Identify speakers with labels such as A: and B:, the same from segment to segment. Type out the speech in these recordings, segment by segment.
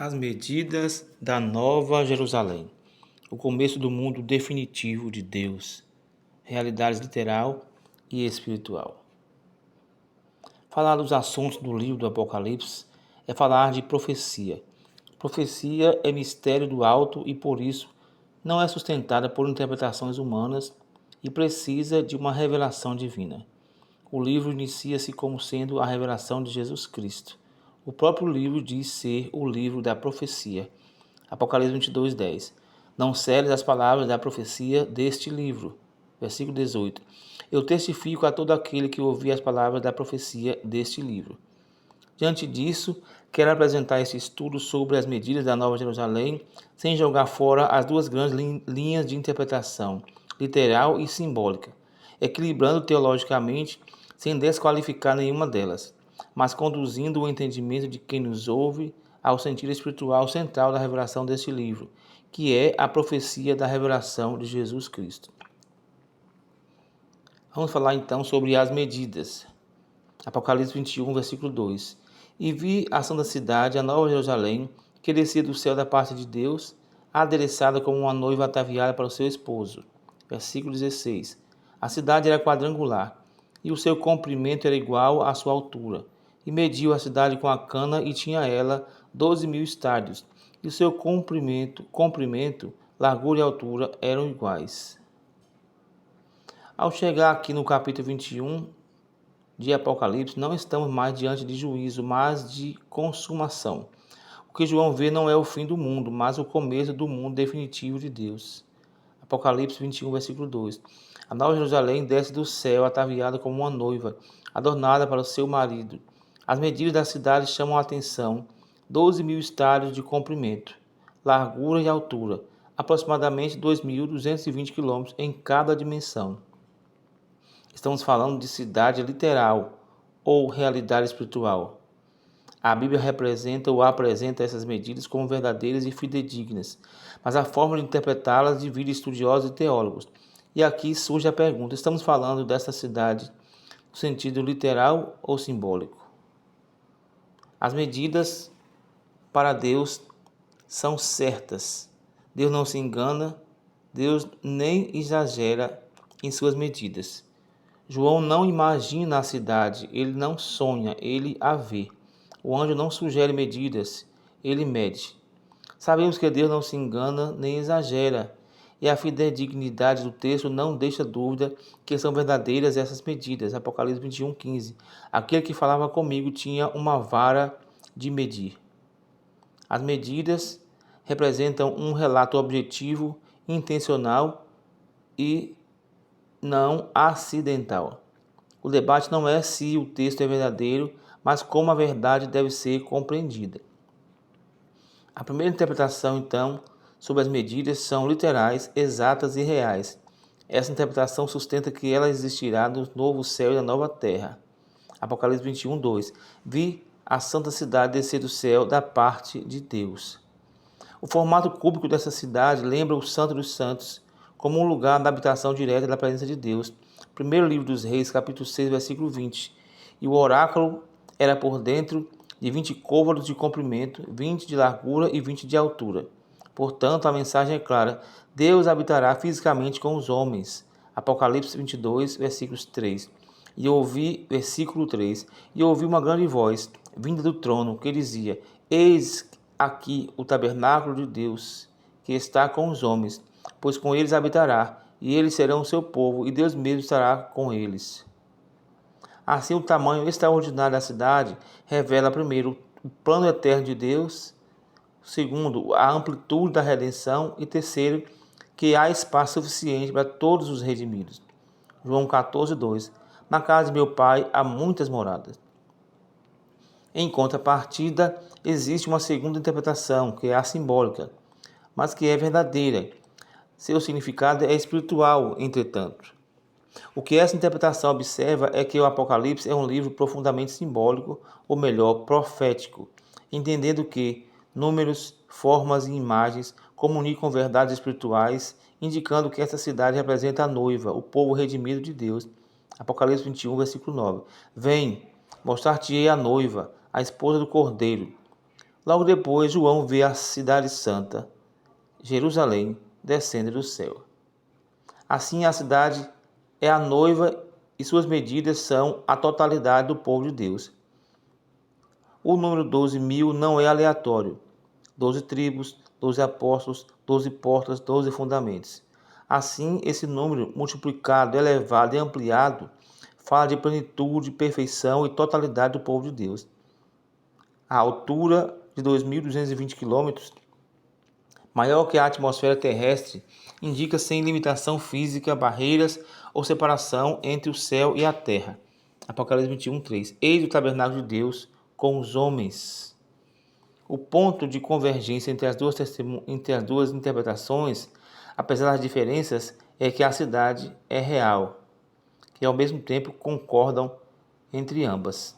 A: As medidas da Nova Jerusalém. O começo do mundo definitivo de Deus. Realidade literal e espiritual. Falar dos assuntos do livro do Apocalipse é falar de profecia. Profecia é mistério do alto e, por isso, não é sustentada por interpretações humanas e precisa de uma revelação divina. O livro inicia-se como sendo a revelação de Jesus Cristo. O próprio livro diz ser o livro da profecia. Apocalipse 22:10. Não celes as palavras da profecia deste livro. Versículo 18. Eu testifico a todo aquele que ouvir as palavras da profecia deste livro. Diante disso, quero apresentar esse estudo sobre as medidas da Nova Jerusalém, sem jogar fora as duas grandes linhas de interpretação, literal e simbólica, equilibrando teologicamente, sem desqualificar nenhuma delas, mas conduzindo o entendimento de quem nos ouve ao sentido espiritual central da revelação deste livro, que é a profecia da revelação de Jesus Cristo. Vamos falar então sobre as medidas. Apocalipse 21, versículo 2. E vi a santa cidade, a nova Jerusalém, que descia do céu da parte de Deus, adereçada como uma noiva ataviada para o seu esposo. Versículo 16. A cidade era quadrangular, e o seu comprimento era igual à sua altura. E mediu a cidade com a cana, e tinha ela 12.000 estádios, e o seu comprimento, largura e altura eram iguais. Ao chegar aqui no capítulo 21 de Apocalipse, não estamos mais diante de juízo, mas de consumação. O que João vê não é o fim do mundo, mas o começo do mundo definitivo de Deus. Apocalipse 21, versículo 2. A Nova Jerusalém desce do céu, ataviada como uma noiva, adornada para o seu marido. As medidas da cidade chamam a atenção: 12.000 estádios de comprimento, largura e altura, aproximadamente 2.220 quilômetros em cada dimensão. Estamos falando de cidade literal ou realidade espiritual. A Bíblia representa ou apresenta essas medidas como verdadeiras e fidedignas, mas a forma de interpretá-las divide estudiosos e teólogos. E aqui surge a pergunta: estamos falando dessa cidade no sentido literal ou simbólico? As medidas para Deus são certas. Deus não se engana, Deus nem exagera em suas medidas. João não imagina a cidade, ele não sonha, ele a vê. O anjo não sugere medidas, ele mede. Sabemos que Deus não se engana nem exagera, e a fidedignidade do texto não deixa dúvida que são verdadeiras essas medidas. Apocalipse 21:15. Aquele que falava comigo tinha uma vara de medir. As medidas representam um relato objetivo, intencional e não acidental. O debate não é se o texto é verdadeiro, mas como a verdade deve ser compreendida. A primeira interpretação, então, sobre as medidas são literais, exatas e reais. Essa interpretação sustenta que ela existirá no novo céu e na nova terra. Apocalipse 21:2. Vi a santa cidade descer do céu da parte de Deus. O formato cúbico dessa cidade lembra o Santo dos Santos, como um lugar da habitação direta da presença de Deus. Primeiro livro dos Reis, capítulo 6, versículo 20. E o oráculo era por dentro de 20 côvados de comprimento, 20 de largura e 20 de altura. Portanto, a mensagem é clara: Deus habitará fisicamente com os homens. Apocalipse 22, versículos 3. Versículo 3. E ouvi uma grande voz, vinda do trono, que dizia: Eis aqui o tabernáculo de Deus, que está com os homens, pois com eles habitará, e eles serão o seu povo, e Deus mesmo estará com eles. Assim, o tamanho extraordinário da cidade revela, primeiro, o plano eterno de Deus, segundo, a amplitude da redenção, e terceiro, que há espaço suficiente para todos os redimidos. João 14:2. Na casa de meu pai há muitas moradas. Em contrapartida, existe uma segunda interpretação, que é a simbólica, mas que é verdadeira. Seu significado é espiritual, entretanto. O que essa interpretação observa é que o Apocalipse é um livro profundamente simbólico, ou melhor, profético, entendendo que números, formas e imagens comunicam verdades espirituais, indicando que essa cidade representa a noiva, o povo redimido de Deus. Apocalipse 21, versículo 9. Vem, mostrar-te-ei a noiva, a esposa do Cordeiro. Logo depois, João vê a cidade santa, Jerusalém, descendo do céu. Assim, a cidade é a noiva e suas medidas são a totalidade do povo de Deus. O número 12.000 não é aleatório. 12 tribos, 12 apóstolos, 12 portas, 12 fundamentos. Assim, esse número multiplicado, elevado e ampliado fala de plenitude, perfeição e totalidade do povo de Deus. A altura de 2.220 quilômetros, maior que a atmosfera terrestre, indica sem limitação física, barreiras ou separação entre o céu e a terra. Apocalipse 21:3. Eis o tabernáculo de Deus com os homens. O ponto de convergência entre as duas interpretações, apesar das diferenças, é que a cidade é real, que ao mesmo tempo concordam entre ambas.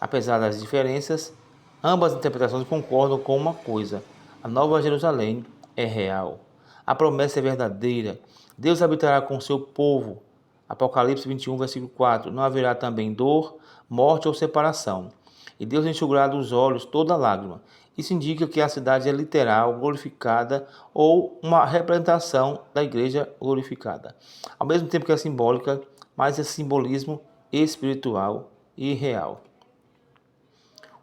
A: Apesar das diferenças, ambas interpretações concordam com uma coisa: a Nova Jerusalém é real. A promessa é verdadeira. Deus habitará com seu povo. Apocalipse 21, versículo 4. Não haverá também dor, morte ou separação. E Deus enxugará dos olhos toda lágrima. Isso indica que a cidade é literal, glorificada, ou uma representação da igreja glorificada. Ao mesmo tempo que é simbólica, mas é simbolismo espiritual e real.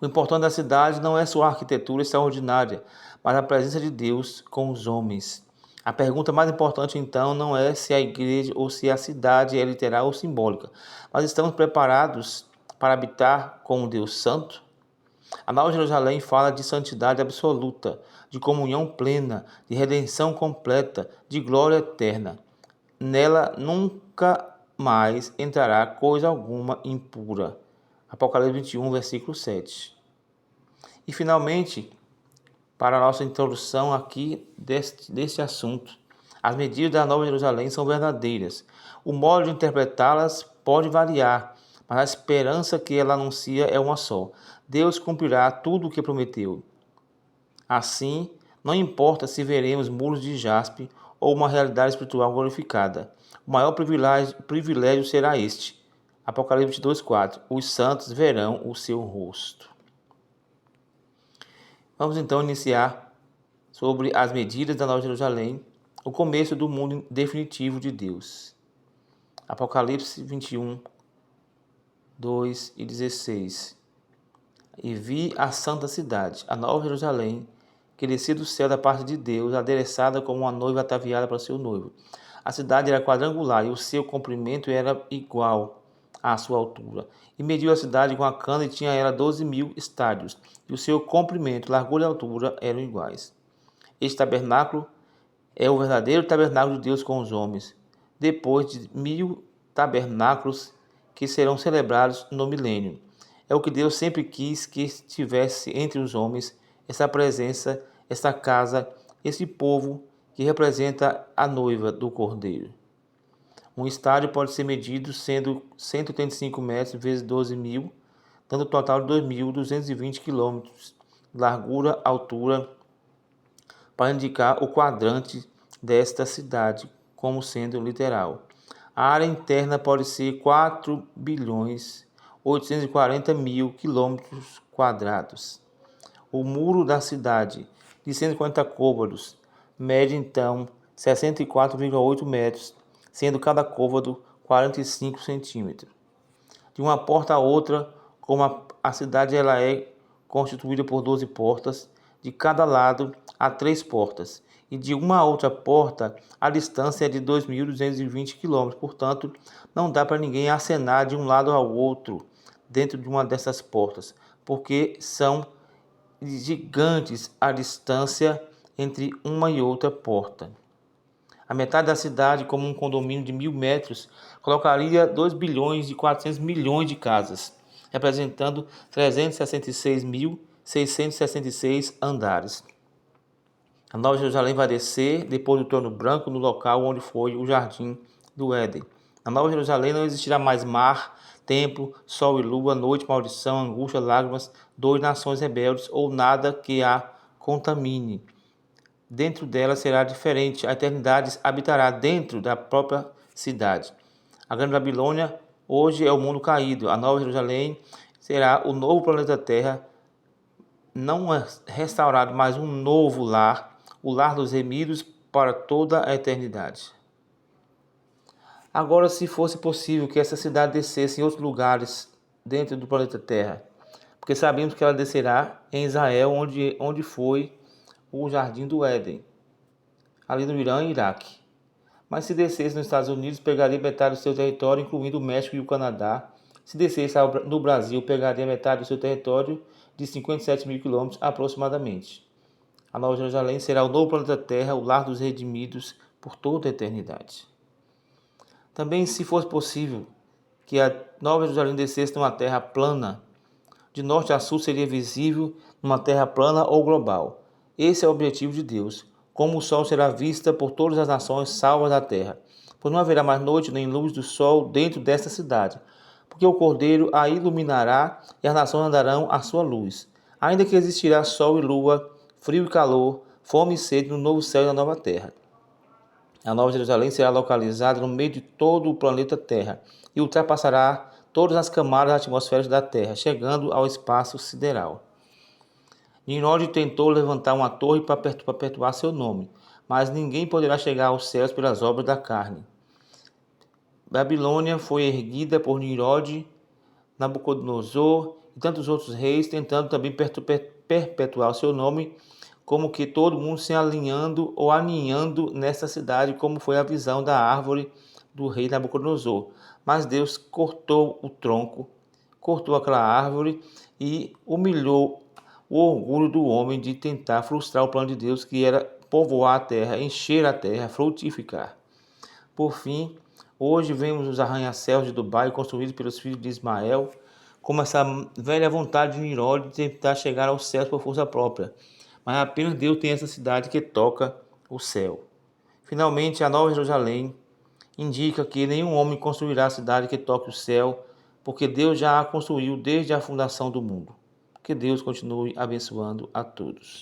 A: O importante da cidade não é sua arquitetura extraordinária, mas a presença de Deus com os homens. A pergunta mais importante, então, não é se a igreja ou se a cidade é literal ou simbólica, mas estamos preparados para habitar com um Deus santo? A Nova Jerusalém fala de santidade absoluta, de comunhão plena, de redenção completa, de glória eterna. Nela nunca mais entrará coisa alguma impura. Apocalipse 21, versículo 7. E finalmente, para a nossa introdução aqui deste assunto, as medidas da Nova Jerusalém são verdadeiras. O modo de interpretá-las pode variar, mas a esperança que ela anuncia é uma só: Deus cumprirá tudo o que prometeu. Assim, não importa se veremos muros de jaspe ou uma realidade espiritual glorificada, o maior privilégio será este. Apocalipse 2:4. Os santos verão o seu rosto. Vamos então iniciar sobre as medidas da Nova Jerusalém, o começo do mundo definitivo de Deus. Apocalipse 21, 2 e 16. E vi a santa cidade, a Nova Jerusalém, que descia do céu da parte de Deus, adereçada como uma noiva ataviada para seu noivo. A cidade era quadrangular e o seu comprimento era igual à sua altura. E mediu a cidade com a cana e tinha ela 12.000 estádios, e o seu comprimento, largura e altura eram iguais. Este tabernáculo é o verdadeiro tabernáculo de Deus com os homens, depois de 1.000 tabernáculos que serão celebrados no milênio. É o que Deus sempre quis que estivesse entre os homens, essa presença, essa casa, esse povo que representa a noiva do Cordeiro. Um estádio pode ser medido sendo 185 metros vezes 12.000, dando um total de 2.220 quilômetros de largura, altura, para indicar o quadrante desta cidade como sendo literal. A área interna pode ser 4.840.000 quilômetros quadrados. O muro da cidade, de 140 côvados, mede então 64,8 metros, sendo cada côvado 45 centímetros. De uma porta a outra, como a cidade ela é constituída por 12 portas, de cada lado há 3 portas, e de uma a outra porta a distância é de 2.220 km, portanto, não dá para ninguém acenar de um lado ao outro dentro de uma dessas portas, porque são gigantes a distância entre uma e outra porta. A metade da cidade, como um condomínio de 1.000 metros, colocaria 2.400 bilhões de casas, representando 366.666 andares. A Nova Jerusalém vai descer depois do trono branco no local onde foi o jardim do Éden. Na Nova Jerusalém não existirá mais mar, templo, sol e lua, noite, maldição, angústia, lágrimas, dor, nações rebeldes ou nada que a contamine. Dentro dela será diferente, a eternidade habitará dentro da própria cidade. A Grande Babilônia hoje é o mundo caído, a Nova Jerusalém será o novo planeta Terra não é restaurado, mas um novo lar, o lar dos remidos para toda a eternidade. Agora, se fosse possível que essa cidade descesse em outros lugares dentro do planeta Terra, porque sabemos que ela descerá em Israel, onde foi o Jardim do Éden, ali no Irã e Iraque. Mas se descesse nos Estados Unidos, pegaria metade do seu território, incluindo o México e o Canadá. Se descesse no Brasil, pegaria metade do seu território, de 57 mil quilômetros aproximadamente. A Nova Jerusalém será o novo planeta Terra, o lar dos redimidos por toda a eternidade. Também, se fosse possível que a Nova Jerusalém descesse numa terra plana, de norte a sul seria visível numa terra plana ou global. Esse é o objetivo de Deus. Como o sol será vista por todas as nações salvas da terra. Pois não haverá mais noite nem luz do sol dentro desta cidade, porque o Cordeiro a iluminará e as nações andarão à sua luz. Ainda que existirá sol e lua, frio e calor, fome e sede no novo céu e na nova terra. A Nova Jerusalém será localizada no meio de todo o planeta Terra e ultrapassará todas as camadas atmosféricas da Terra, chegando ao espaço sideral. Nimrod tentou levantar uma torre para perpetuar seu nome, mas ninguém poderá chegar aos céus pelas obras da carne. Babilônia foi erguida por Nimrod, Nabucodonosor e tantos outros reis, tentando também perpetuar o seu nome, como que todo mundo se alinhando ou aninhando nessa cidade, como foi a visão da árvore do rei Nabucodonosor. Mas Deus cortou o tronco, cortou aquela árvore e humilhou o orgulho do homem de tentar frustrar o plano de Deus, que era povoar a terra, encher a terra, frutificar. Por fim, hoje vemos os arranha-céus de Dubai construídos pelos filhos de Ismael, como essa velha vontade de Nimrod de tentar chegar aos céus por força própria. Mas apenas Deus tem essa cidade que toca o céu. Finalmente, a Nova Jerusalém indica que nenhum homem construirá a cidade que toque o céu, porque Deus já a construiu desde a fundação do mundo. Que Deus continue abençoando a todos.